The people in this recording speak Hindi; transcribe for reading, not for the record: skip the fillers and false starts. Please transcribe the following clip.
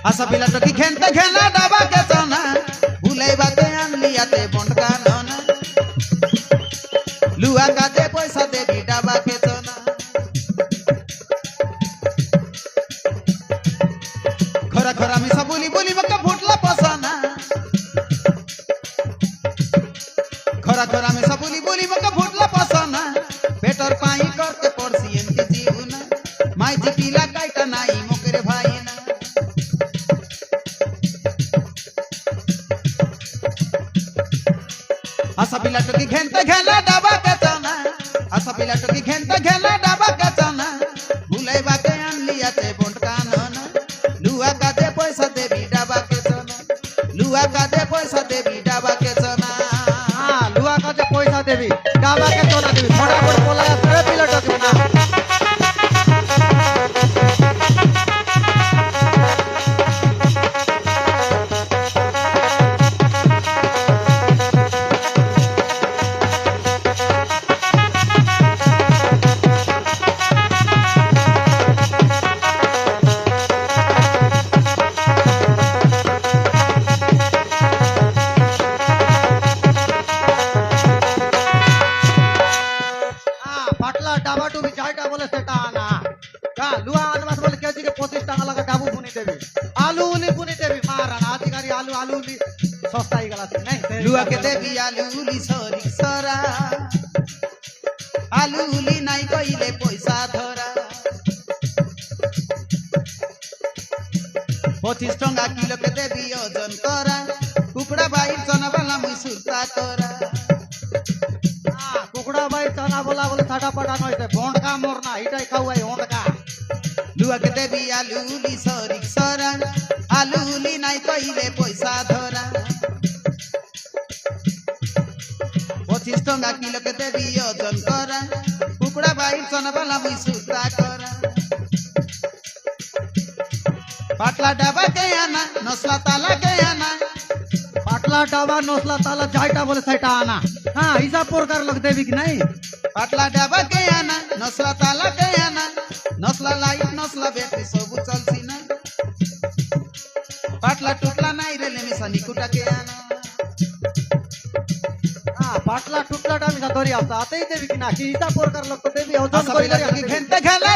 आशा पिला टकी खेलते खेला डाबा के सोना भूले बाते अनलियाते बंटका नोना लुआ का दे पैसा देवी डाबा के सोना खरा खरा मिसा बोली बोली मक्का फुटला पसाना खरा खरा मिसा बोली बोली मक्का फुटला पसाना बेटर पाई करते पड़सी एमती जीवना माई जी पिला काइटा नाई मोकरे भाई ना आशा पिला टकी खेलते खेला डाबा के चना आशा पिला टकी खेलते खेला डाबा के चना भूले बाके अनलियाते बंटका नोना लुआ का दे पैसा देवी डाबा के चना लुआ का दे पैसा देवी डाबा के चना हाँ लुआ का जे पैसा देवी डाबा के चना देवी फटाफट बोला रे पिला टकी ना फाटला डाबा टू भी जायटा बोले सेटा आना का लुआ आदमास बोले केजी के 25 टाका लगा डाबू बुनी देवी आलू उली बुनी देवी मारना अधिकारी आलू आलू उली सस्ता ही गला नहीं लुआ के देवी आलू उली सरी सरा आलू उली नाई कइले पैसा धरा 25 टंका किलो के देवी ओजन करा कुकड़ा बाई चना वाला मुई सुरता करा कुकड़ा भाई चना बोला बोले साटा पटा नइते भोंडका मोरना हिटाई खाउआई होंडका लुआ के देवी आलू उली सरी सरा आलू उली नाई कइले पैसा धरा 25 टंका किलो के देवी ओजन करा कुकड़ा बाई चना वाला मुई सुरता करा पाटला डाबा के आना नस्ला ताला के आना पाटला डाबा नोसला ताला जायटा बोले सेटा आना हाँ हिसाब प्रकार लग देवी कि नहीं पाटला डाबा के आना नस्ला ताला के आना नस्ला लाइट नस्ला बेटी सब चलसी ना पाटला टुटला नाई रे लेमी निकुटा के आना पाटला टुटला डामी का धरी आता आते ही देवी कि ना कि हिसाब प्रकार लग तो देवी ओजन आशा पिला टकी खेलते खेला